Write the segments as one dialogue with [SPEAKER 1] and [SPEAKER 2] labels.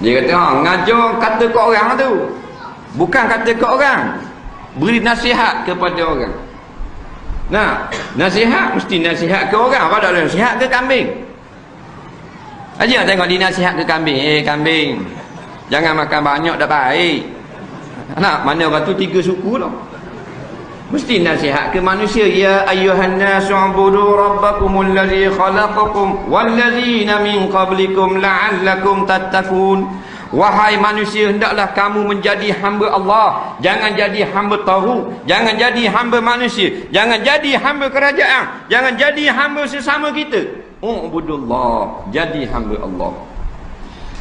[SPEAKER 1] Dia kata, ngajar kata ke orang tu. Bukan kata ke orang. Beri nasihat kepada orang. Nah, nasihat mesti nasihat ke orang. Apa tak nasihat ke kambing? Aja tengok dia nasihat ke kambing. Kambing, jangan makan banyak dah baik. Nak mana orang tu 3 suku tau. Mesti nasihat ke manusia. Ya ayyuhan nasu ubudu rabbakumul ladzi khalaqakum wal ladzina min qablikum la'allakum tattaqun. Wahai manusia, hendaklah kamu menjadi hamba Allah. Jangan jadi hamba tahu. Jangan jadi hamba manusia. Jangan jadi hamba kerajaan. Jangan jadi hamba sesama kita. Ubudullah, jadi hamba Allah.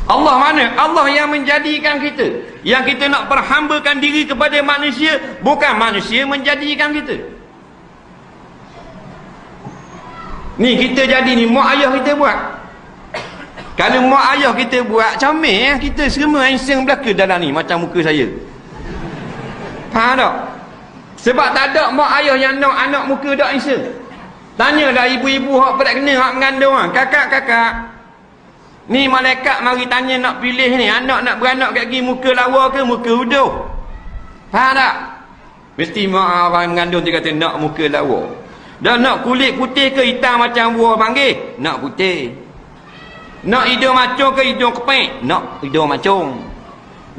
[SPEAKER 1] Allah mana? Allah yang menjadikan kita. Yang kita nak perhambakan diri kepada manusia, bukan manusia menjadikan kita. Ni kita jadi ni, mak ayah kita buat. Kalau mak ayah kita buat, comel kita semua insang belaka dalam ni macam muka saya. Faham tak? Sebab tak ada mak ayah yang nak anak muka dak insang. Tanyalah ibu-ibu hak tak kena, hak mengandung ah, kakak-kakak. Ni malaikat mari tanya nak pilih ni, anak nak beranak kat gigi muka lawa ke muka uduh. Faham tak? Mesti mak orang mengandung dia kata nak muka lawa. Dan nak kulit putih ke hitam macam buah panggil? Nak putih. Nak hidung macung ke hidung kepek? Nak hidung macung.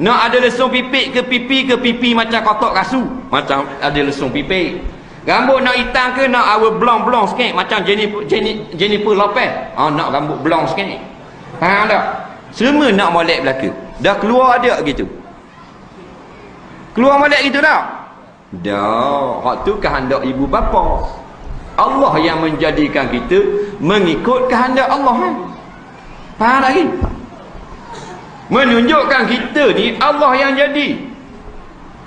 [SPEAKER 1] Nak ada lesung pipik ke pipi macam kotak rasu? Macam ada lesung pipik. Rambut nak hitam ke nak awal blong-blong sikit macam Jennifer Lopez? Nak rambut blong sikit. Faham tak? Semua nak molek belaka. Dah keluar ada gitu. Keluar molek gitu tak? Dah. Hak tu kehendak ibu bapa. Allah yang menjadikan kita mengikut kehendak Allah. Faham lagi? Menunjukkan kita ni Allah yang jadi.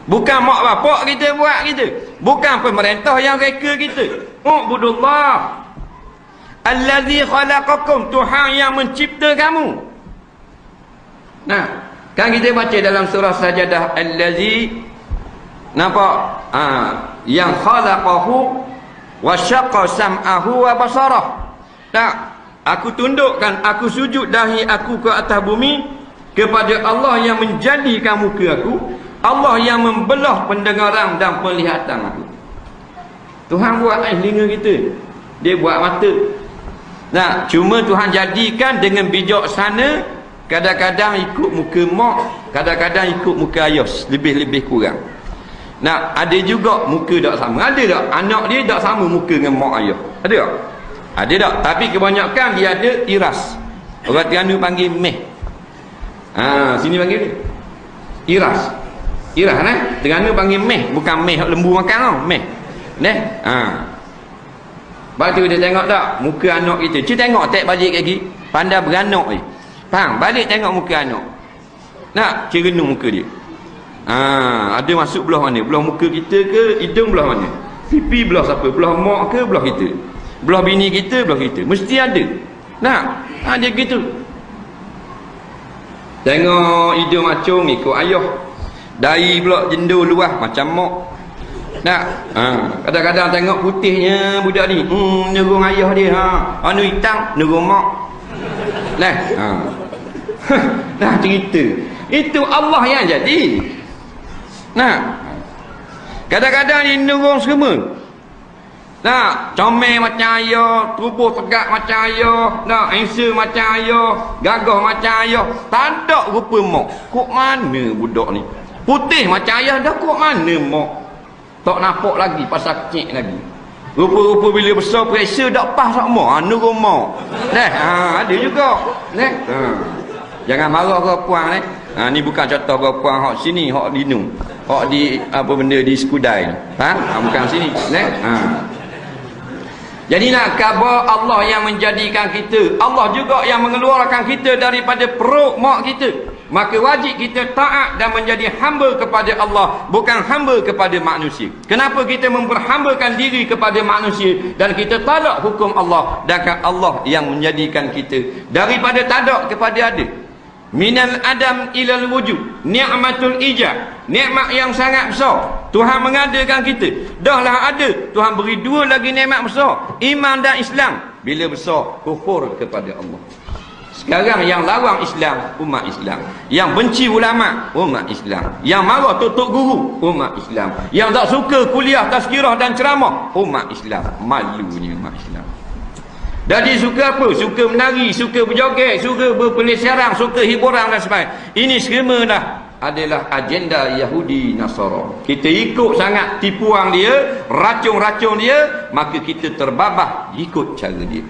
[SPEAKER 1] Bukan mak bapak kita buat kita. Bukan pemerintah yang reka kita. Ubudullah allazi khalaqakum, Tuhan yang mencipta kamu. Nah, kan kita baca dalam surah Sajadah, allazi, nampak? Yang khalaqahu wa syaqqa sam'ahu wa basarah. Tak, aku tundukkan, aku sujud dahi aku ke atas bumi kepada Allah yang menjadikan muka aku, Allah yang membelah pendengaran dan penglihatan aku. Tuhan buat telinga kita, dia buat mata. Nah, cuma Tuhan jadikan dengan bijaksana. Kadang-kadang ikut muka mak, kadang-kadang ikut muka ayah, lebih-lebih kurang. Nah, ada juga muka tak sama. Ada tak anak dia tak sama muka dengan mak ayah? Ada tak? Ada tak? Tapi kebanyakan dia ada iras. Orang Terengganu panggil meh. Sini panggil ni iras. Iras Terengganu panggil meh, bukan meh lembu makan tau, meh. Lepas tu dia tengok tak muka anak kita. Cik tengok tak balik lagi, pandai beranak je. Faham? Balik tengok muka anak. Nak cik renung muka dia. Ada masuk belah mana? Belah muka kita ke hidung belah mana? Pipi belah siapa? Belah mak ke belah kita? Belah bini kita, belah kita. Mesti ada. Nak? Dia gitu. Tengok hidung macam ikut ayah. Dahi pula jendur luah macam mak. Tak? Kadang-kadang tengok putihnya budak ni, nurung ayah dia. Anu hitam nurung mak. Nah, cerita. Itu Allah yang jadi. Nah, kadang-kadang ni nurung semua. Nah, comel macam ayah, tubuh tegak macam ayah, nah, handsome macam ayah, gagah macam ayah. Tak ada rupa mak. Kok mana budak ni? Putih macam ayah dah, kok mana mak? Tak nampak lagi, pasal kecil lagi. Rupa-rupa bila besar pressure tak pas sama, nurung mak. Ada juga. Jangan marah ke puan ni bukan contoh ke puan hak sini, hak di nu. Hak di apa benda di Skudai. Bukan sini. Jadi nak khabar Allah yang menjadikan kita, Allah juga yang mengeluarkan kita daripada perut mak kita. Maka wajib kita taat dan menjadi hamba kepada Allah, bukan hamba kepada manusia. Kenapa kita memperhambakan diri kepada manusia dan kita talak hukum Allah? Dan Allah yang menjadikan kita daripada tadak kepada ada. Minal adam ilal wujud, ni'matul ijab, nikmat yang sangat besar. Tuhan mengadakan kita, dahlah ada, Tuhan beri dua lagi nikmat besar, iman dan Islam. Bila besar, kufur kepada Allah. Sekarang yang lawan Islam, umat Islam. Yang benci ulama, umat Islam. Yang marah tutup guru, umat Islam. Yang tak suka kuliah, tazkirah dan ceramah, umat Islam. Malunya umat Islam. Jadi suka apa? Suka menari, suka berjoget, suka berpelesiaran, suka hiburan dan sebagainya. Ini semua dah adalah agenda Yahudi Nasara. Kita ikut sangat tipuan dia, racun-racun dia, maka kita terbabah ikut cara dia.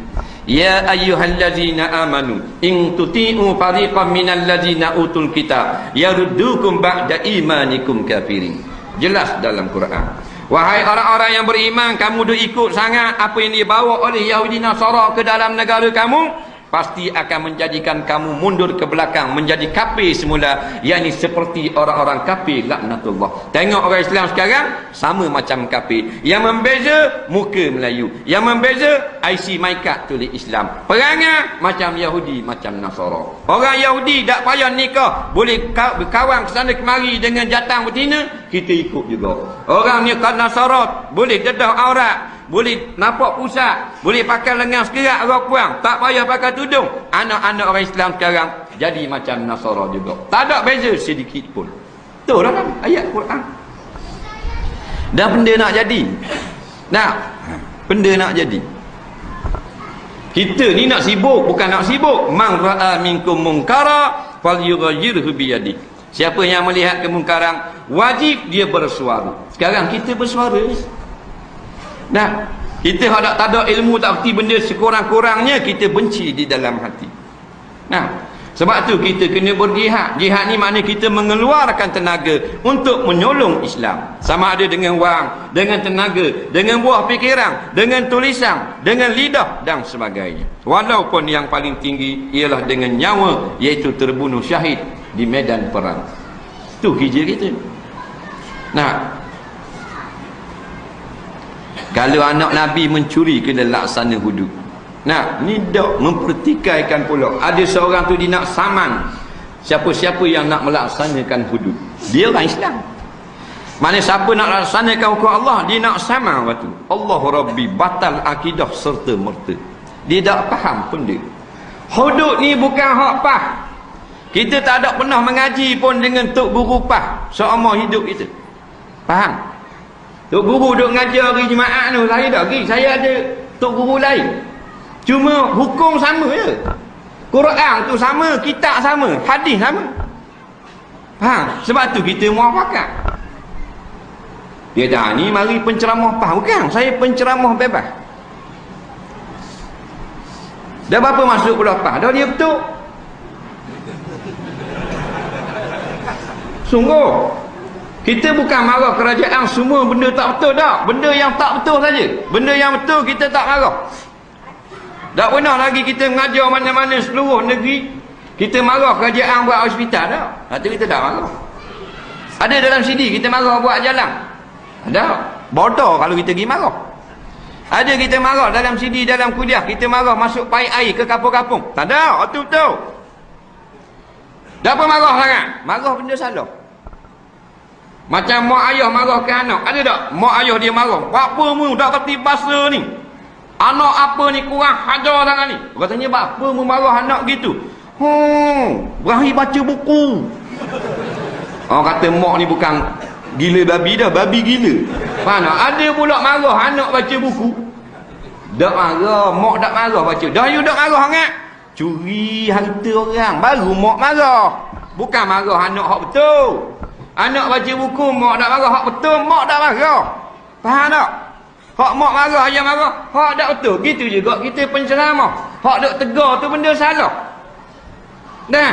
[SPEAKER 1] Ya ayyuhallazina amanu in tuti'u fariqan minal ladzina utul kitab yaruddukum ba'da imanikum kafirin. Jelas dalam Quran. Wahai orang-orang yang beriman, kamu duk ikut sangat apa yang dibawa oleh Yahudi Nasara ke dalam negara kamu, pasti akan menjadikan kamu mundur ke belakang, menjadi kafir semula, yakni seperti orang-orang kafir laknatullah. Tengok orang Islam sekarang sama macam kafir. Yang membeza muka Melayu, yang membeza IC MyCard tulis Islam. Perangai macam Yahudi, macam Nasara. Orang Yahudi tak payah nikah, boleh berkawan ke sana kemari dengan jatang betina, kita ikut juga. Orang ni kan Nasara boleh dedah aurat, boleh nampak pusat, boleh pakai lengan sekerat rok puang, tak payah pakai tudung. Anak-anak orang Islam sekarang jadi macam Nasara juga. Tak ada beza sedikit pun. Betul lah kan ayat Quran. Dan benda nak jadi. Nah, benda nak jadi. Kita ni nak sibuk, bukan nak sibuk. Man ra'a minkum munkara falyughayyirhu biyadi. Siapa yang melihat kemungkaran, wajib dia bersuara. Sekarang kita bersuara. Nah, kita hendak tak ada ilmu, tak erti benda, sekurang-kurangnya kita benci di dalam hati. Nah, sebab tu kita kena berjihad. Jihad ni makna kita mengeluarkan tenaga untuk menyolong Islam. Sama ada dengan wang, dengan tenaga, dengan buah fikiran, dengan tulisan, dengan lidah dan sebagainya. Walaupun yang paling tinggi ialah dengan nyawa, iaitu terbunuh syahid di medan perang. Tu kerja kita. Nah, kalau anak Nabi mencuri, kena laksana hudud. Nah, ni dak mempertikaikan pula. Ada seorang tu dia nak saman siapa-siapa yang nak melaksanakan hudud. Dia orang Islam. Mana siapa nak laksanakan hukum Allah, dia nak saman waktu. Allah Rabbi, batal akidah serta merta. Dia tak faham pun dia. Hudud ni bukan hak pah. Kita tak ada pernah mengaji pun dengan tok guru pah seumur hidup kita. Faham? Tok guru duk ngajar hari Jumaat tu, saya tak pergi. Saya ada tok guru lain. Cuma hukum sama je. Quran tu sama, kitab sama, hadis sama. Faham? Sebab tu kita muafakat. Dia dah ni mari penceramah pah. Bukan, saya penceramah bebas. Dah berapa masuk pula pah? Dah dia betul. Sungguh. Kita bukan marah kerajaan semua benda tak betul dah. Benda yang tak betul saja. Benda yang betul kita tak marah. Tak pernah lagi kita mengajar mana-mana seluruh negeri kita marah kerajaan buat hospital dah. Itu kita tak marah. Ada dalam CD kita marah buat jalan. Ada. Bodoh kalau kita pergi marah. Ada kita marah dalam CD dalam kuliah, kita marah masuk paip air ke kampung-kampung. Tak ada. Itu betul. Tak apa marah sangat. Marah benda salah. Macam mak ayah marah ke anak. Ada tak? Mak ayah dia marah. Apa mu tak kerti bahasa ni? Anak apa ni kurang hajar sangat ni? Katanya apa mu marah anak gitu? Berani baca buku. Orang kata mak ni bukan gila babi dah, babi gila. Mana? Ada pula marah anak baca buku. Tak marah, mak tak marah baca. Dah you tak marah sangat. Curi harta orang, baru mak marah. Bukan marah anak hak betul. Anak baca buku, mak tak marah. Hak betul, mak tak marah. Faham tak? Hak mak marah, ayah marah. Hak tak betul. Gitu juga kita penceramah. Hak tak tegar tu benda salah. Dah.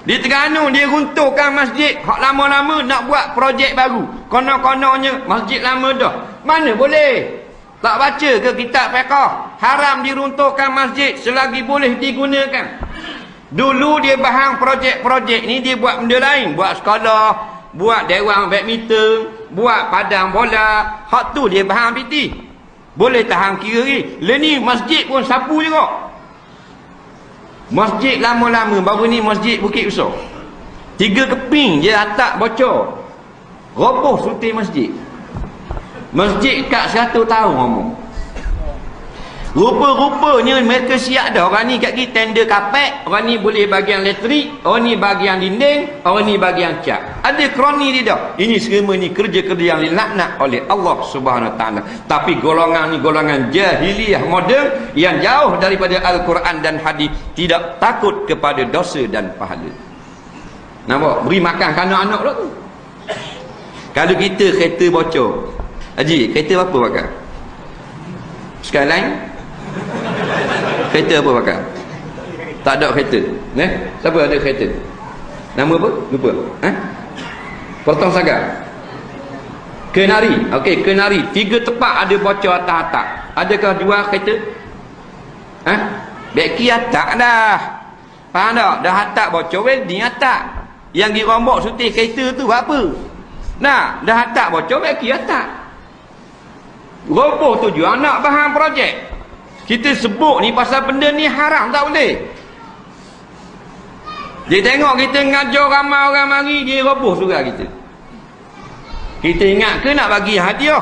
[SPEAKER 1] Di Terengganu dia runtuhkan masjid. Hak lama-lama nak buat projek baru. Konon-kononnya masjid lama dah. Mana boleh? Tak baca ke kitab fiqh? Haram diruntuhkan masjid selagi boleh digunakan. Dulu dia bahang projek-projek ni dia buat benda lain, buat sekolah, buat dewan badminton, buat padang bola. Hak tu dia bahang PT. Boleh tahan kira ni. Le ni masjid pun sapu juga. Masjid lama-lama, baru ni masjid Bukit Besar. 3 keping je atap bocor. Roboh sutir masjid. Masjid kat 100 tahun ngomong. Rupa-rupanya mereka siap dah. Orang ni kat kita tender kapek, orang ni boleh bagian elektrik, orang ni bagian dinding, orang ni bagian cat. Ada kroni dia dah. Ini semua ni kerja-kerja yang dilaknat oleh Allah Subhanahu Wa Taala. Tapi golongan ni golongan jahiliyah moden yang jauh daripada Al-Quran dan hadis, tidak takut kepada dosa dan pahala. Nampak? Beri makan anak-anak tu. Kalau kita kereta bocor, Haji, kereta apa pakai? Skyline? Kereta apa pakai? Tak ada kereta. Siapa ada kereta? Nama apa? Lupa. Potong sagar. Kenari. Okey, Kenari. 3 tepak ada bocor atas-atas. Adakah jual kereta? Beki atas dah. Faham tak? Dah atas bocor, welding atas. Yang dirombak suti kereta tu apa? Nah, dah atas bocor, beki atas. Roboh tu jual anak bahan projek. Kita sebut ni pasal benda ni haram, tak boleh. Dia tengok kita ngajar ramai orang mari, dia roboh surah kita. Kita ingat ke nak bagi hadiah?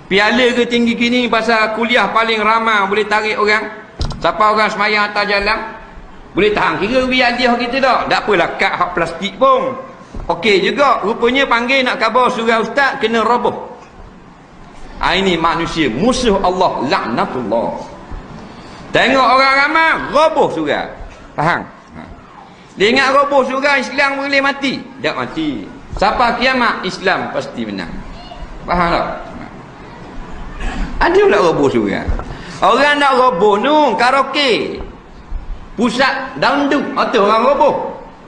[SPEAKER 1] Piala ke tinggi kini pasal kuliah paling ramai boleh tarik orang. Siapa orang semayang atas jalan boleh tahan kira bagi hadiah kita tak? Tak apalah kad hak plastik pun. Okey juga, rupanya panggil nak khabar surah ustaz kena roboh. Ini manusia musuh Allah, laknatullah. Tengok orang ramai roboh surah. Faham? Dia ingat roboh surah Islam boleh mati. Tak mati. Siapa kiamat Islam pasti menang. Faham tak? Ada pula roboh surah. Orang nak roboh tu karaoke, pusat dangdut, atau orang roboh.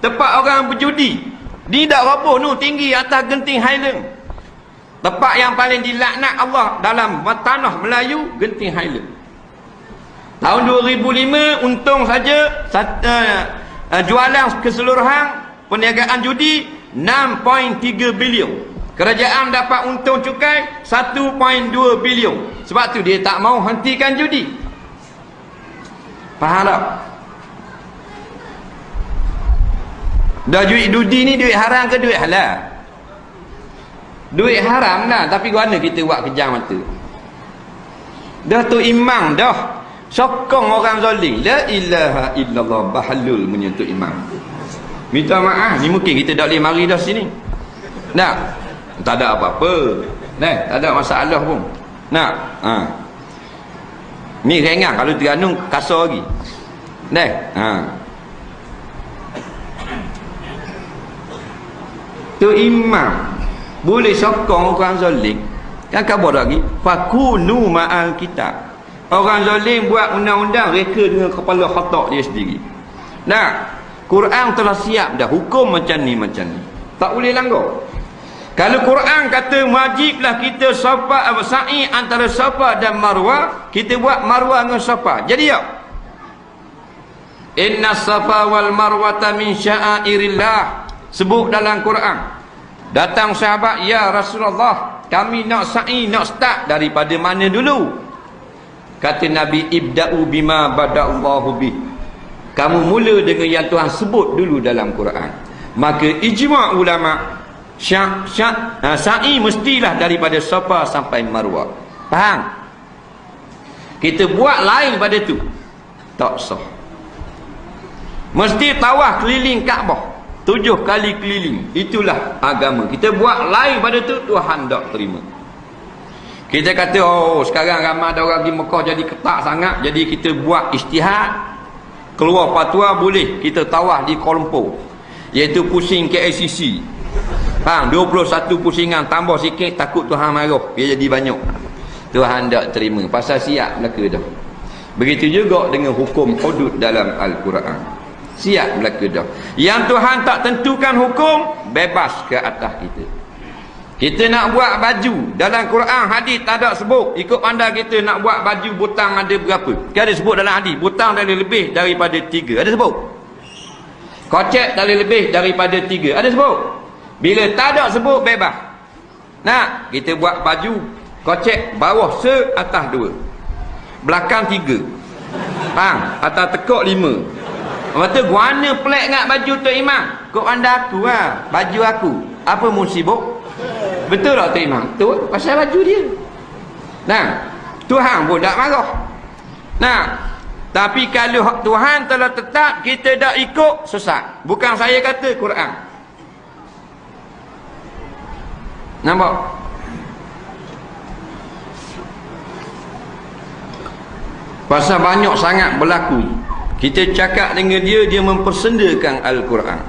[SPEAKER 1] Tempat orang berjudi. Dia tak roboh tu tinggi atas genting Highland. Tempat yang paling dilaknat Allah dalam tanah Melayu, genting Highland. Tahun 2005 untung saja jualan keseluruhan perniagaan judi 6.3 bilion. Kerajaan dapat untung cukai 1.2 bilion. Sebab tu dia tak mau hentikan judi. Faham tak? Dah duit judi ni duit haram ke duit halal? Duit haram lah, tapi mana kita buat kejam mata. Dah tu imam dah sokong orang zalim. La ilaha illallah, bahalul menyentuh imam. Minta maaf, ni mungkin kita tak boleh mari dah sini. Nak? Tak ada apa-apa. Tak ada masalah pun. Nak? Ni ringan, kalau Terengganu kasar lagi. Tu imam boleh sokong orang zalim. Kan khabar lagi, fakunu ma'al kitab. Orang zalim buat undang-undang reka dengan kepala khatak dia sendiri. Quran telah siap dah hukum macam ni. Tak boleh langgar. Kalau Quran kata wajiblah kita sa'i antara Safa dan Marwah, kita buat Marwah dengan Safa. Jadi ya. Inna Safa wal Marwata min sya'airillah. Sebut dalam Quran. Datang sahabat, ya Rasulullah, kami nak sa'i, nak start daripada mana dulu? Kata Nabi, ibda'u bima bada'allahu bih. Kamu mula dengan yang Tuhan sebut dulu dalam Quran. Maka ijma' ulama' sa'i mestilah daripada Safa sampai Marwah. Faham? Kita buat lain pada tu, tak sah. Mesti tawaf keliling Kaabah 7 kali keliling. Itulah agama. Kita buat lain pada tu, Tuhan tak terima. Kita kata, sekarang ramai ada orang di Mekah jadi ketat sangat, jadi kita buat ijtihad, keluar fatwa boleh kita tawaf di Kuala Lumpur, iaitu pusing KLCC. Faham? 21 pusingan, tambah sikit takut Tuhan marah, dia jadi banyak. Tuhan tak terima. Pasal siap belaka dah. Begitu juga dengan hukum hudud dalam Al-Quran. Siap belaka dah. Yang Tuhan tak tentukan hukum, bebas ke atas kita. Kita nak buat baju dalam Quran, hadis tak ada sebut. Ikut pandai kita nak buat baju butang ada berapa? Kan ada sebut dalam hadis, butang ada lebih daripada 3. Ada sebut? Kocek ada lebih daripada 3. Ada sebut? Bila tak ada sebut, bebas. Nak kita buat baju kocek bawah atas 2, belakang 3. Faham? Atas tekuk 5. Kata guana pelik ngak baju tu imam. Kok anda aku lah, baju aku. Apa musibah? Betul tak tu imam? Tu pasal baju dia. Tuhan pun tak marah. Nah, tapi kalau Tuhan telah tetap kita dah ikut, sesat. Bukan saya kata, Quran. Nampak? Pasal banyak sangat berlaku. Kita cakap dengan dia, dia mempersendakan Al-Quran.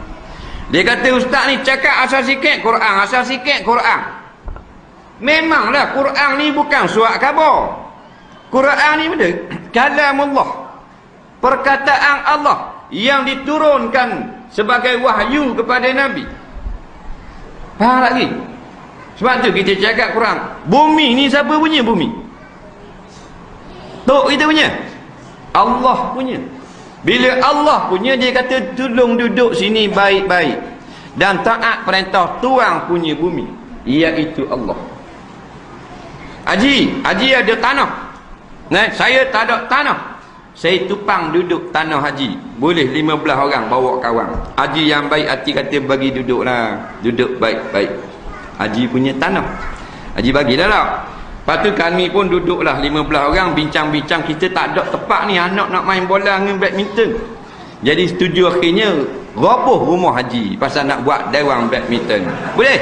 [SPEAKER 1] Dia kata, ustaz ni cakap asal sikit Quran, asal sikit Quran. Memanglah Quran ni bukan surat khabar. Quran ni benda kalamullah, perkataan Allah yang diturunkan sebagai wahyu kepada Nabi. Faham lagi? Sebab tu kita cakap Quran. Bumi ni siapa punya bumi? Tok kita punya? Allah punya. Bila Allah punya, dia kata tolong duduk sini baik-baik dan taat perintah Tuhan punya bumi, iaitu Allah. Haji ada tanah. Nah, saya tak ada tanah. Saya tupang duduk tanah haji. Boleh 15 orang bawa kawan. Haji yang baik hati kata bagi duduklah. Duduk baik-baik. Haji punya tanah. Haji bagilah lah. Lepas tu kami pun duduklah 15 orang bincang-bincang. Kita tak ada tempat ni, anak nak main bola dengan badminton. Jadi setuju akhirnya roboh rumah haji pasal nak buat dewan badminton. Boleh?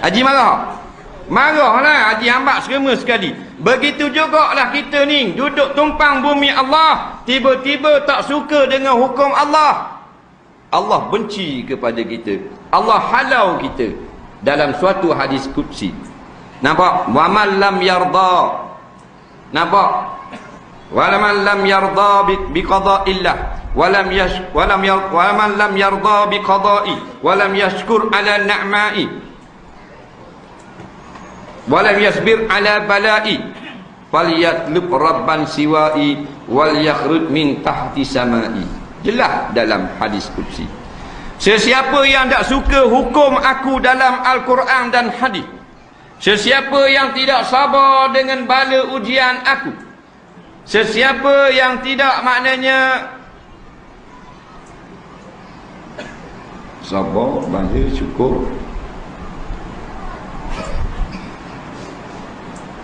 [SPEAKER 1] Haji marah? Marahlah, haji hambak serema sekali. Begitu jugalah kita ni duduk tumpang bumi Allah, tiba-tiba tak suka dengan hukum Allah. Allah benci kepada kita. Allah halau kita dalam suatu hadis qudsi. Nampak? Wa man lam yarda. Nampak? Wa man lam yarda bi qada'illah wa man lam yarda bi qada'i wa lam yashkur ala ni'ma'i wa lam yasbir ala bala'i falyatlub rabban siwa'i wal yakhrud min tahti sama'i. Jelas dalam hadis qudsi. Sesiapa yang tak suka hukum aku dalam Al-Quran dan hadis, sesiapa yang tidak sabar dengan bala ujian aku, sesiapa yang tidak maknanya sabar, bala, syukur,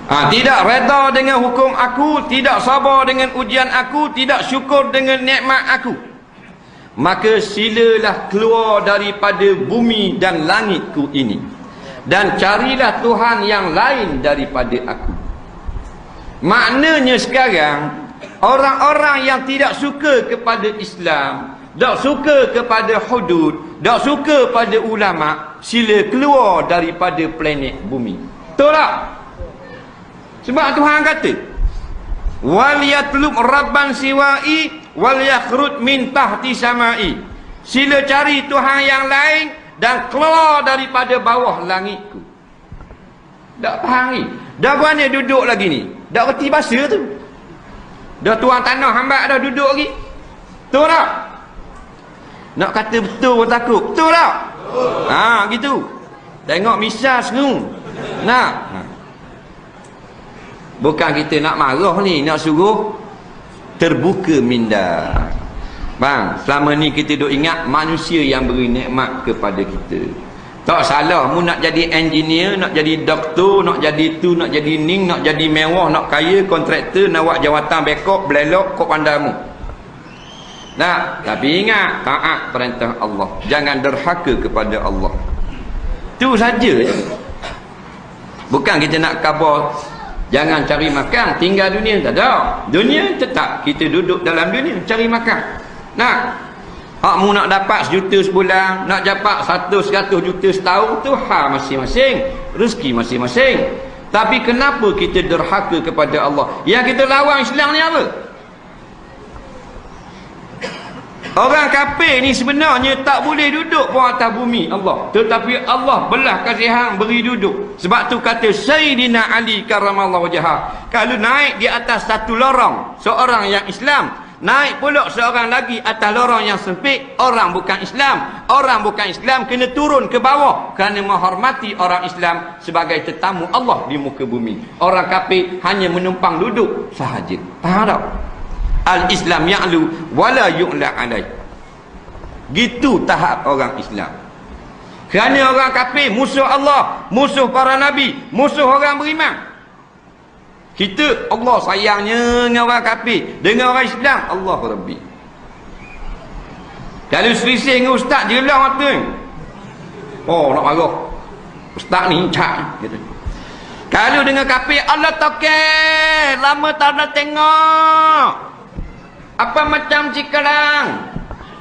[SPEAKER 1] tidak reda dengan hukum aku, tidak sabar dengan ujian aku, tidak syukur dengan nikmat aku, maka silalah keluar daripada bumi dan langitku ini dan carilah Tuhan yang lain daripada aku. Maknanya sekarang orang-orang yang tidak suka kepada Islam, tak suka kepada hudud, tak suka pada ulama, sila keluar daripada planet bumi. Betul tak? Sebab Tuhan kata, wal yatlub rabban siwa'i wal yakhrud min tahti sama'i. Sila cari Tuhan yang lain dan keluar daripada bawah langitku. Tak faham ni? Dah berani duduk lagi ni? Dah reti bahasa tu? Dah tuan tanah hamba dah duduk lagi? Betul tak? Nak kata betul pun takut. Betul tak? Gitu. Tengok misal sengung. Bukan kita nak marah ni, nak suruh terbuka minda. Bang, selama ni kita duk ingat manusia yang beri nikmat kepada kita. Tak salah, mu nak jadi engineer, nak jadi doktor, nak jadi tu, nak jadi ning, nak jadi mewah, nak kaya, kontraktor, nak buat jawatan bekok, belelok, kok pandamu. Nah, tapi ingat, taat perintah Allah. Jangan derhaka kepada Allah. Tu saja. Bukan kita nak khabar jangan cari makan, tinggal dunia, tak ada. Dunia tetap, kita duduk dalam dunia, cari makan. Nah, hakmu nak dapat 1 juta sebulan, nak dapat 100 juta setahun, tu hal masing-masing, rezeki masing-masing. Tapi kenapa kita derhaka kepada Allah? Yang kita lawan Islam ni apa? Orang kafir ni sebenarnya tak boleh duduk pun atas bumi Allah, tetapi Allah belah kasih hang beri duduk. Sebab tu kata Sayyidina Ali karramallahu wajhah, kalau naik di atas satu lorong seorang yang Islam, naik pula seorang lagi atas lorong yang sempit, orang bukan Islam. Orang bukan Islam kena turun ke bawah kerana menghormati orang Islam sebagai tetamu Allah di muka bumi. Orang kafir hanya menumpang duduk sahaja. Faham tak? Al-Islam ya'lu wala yu'la alaih. Gitu tahap orang Islam. Kerana orang kafir musuh Allah, musuh para nabi, musuh orang beriman. Kita Allah sayangnya dengan orang kafir, dengan orang Islam Allah Rabbi. Kalau selisih dengan ustaz dia bilang mata ni, oh nak marah ustaz ni cak gitu. Kalau dengan kafir Allah tokeh, lama tak nak tengok apa macam sekarang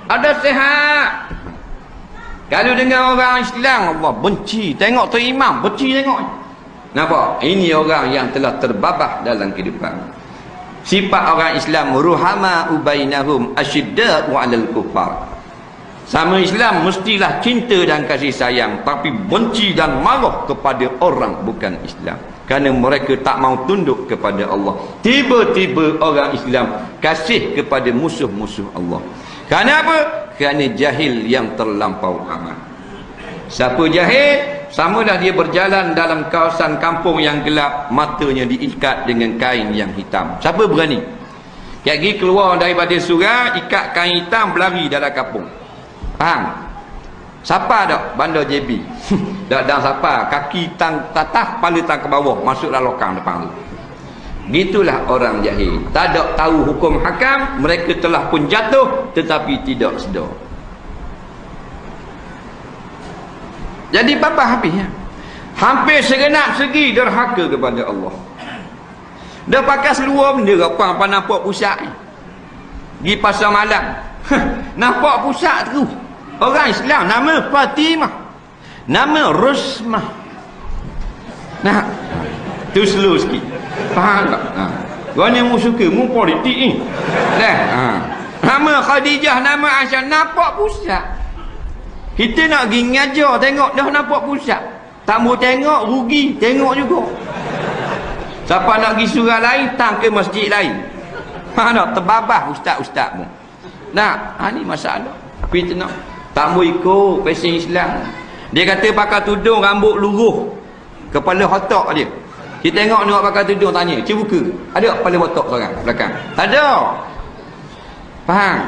[SPEAKER 1] ada sihat. Kalau dengan orang Islam Allah benci tengok tu imam, benci tengok. Nampak? Ini orang yang telah terbabah dalam kehidupan. Sifat orang Islam ruhama ubainahum asyidda'u 'alal kuffar. Sama Islam mestilah cinta dan kasih sayang, tapi benci dan marah kepada orang bukan Islam, kerana mereka tak mau tunduk kepada Allah. Tiba-tiba orang Islam kasih kepada musuh-musuh Allah. Kerana apa? Kerana jahil yang terlampau amat. Siapa jahil? Samalah dia berjalan dalam kawasan kampung yang gelap, matanya diikat dengan kain yang hitam. Siapa berani? Kaki keluar daripada surau, ikat kain hitam, berlari dalam kampung. Faham? Siapa dak? Bandar JB. Dak siapa? Kaki tang tatah, kepala tang ke bawah, masuk dalam lokang depan tu. Gitulah orang jahil. Tak ada tahu hukum hakam, mereka telah pun jatuh tetapi tidak sedar. Jadi apa habisnya? Hampir segenap segi derhaka kepada Allah. Dah pakai seluar benda apa nampak pusat ni. Pergi pasar malam. Nampak pusat tu. Orang Islam nama Fatimah. Nama Rusmah. Nah, tu slow sikit. Faham tak? Orang yang mu suka, mu politik ni. Dah. Nama Khadijah, nama Aisyah, nampak pusat. Kita nak pergi ngajar, tengok dah nampak pusat. Tak mau tengok, rugi. Tengok juga. Siapa nak pergi surau lain, tang ke masjid lain. Mana terbabah ustaz-ustaz mu. Nah, ni masalah. Fitnah. Tak mau ikut fashion Islam. Dia kata pakai tudung rambut luruh, kepala hotok dia. Kita tengok pakai tudung, tanya, cuba buka. Ada kepala hotok seorang belakang? Tak ada. Faham?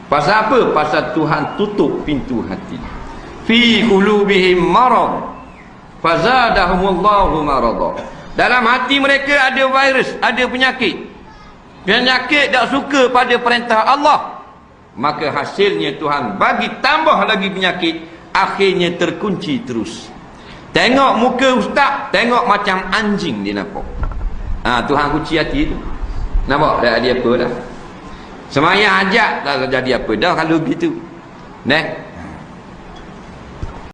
[SPEAKER 1] Pasal apa? Pasal Tuhan tutup pintu hati. Fi qulubihim marad fazadahumullahu marada. Dalam hati mereka ada virus, ada penyakit. Penyakit tak suka pada perintah Allah, maka hasilnya Tuhan bagi tambah lagi penyakit, akhirnya terkunci terus. Tengok muka ustaz, tengok macam anjing dia nampak. Tuhan kunci hati tu. Nampak dah dia apa dah. Semayang ajak tak jadi apa dah kalau gitu. Neh.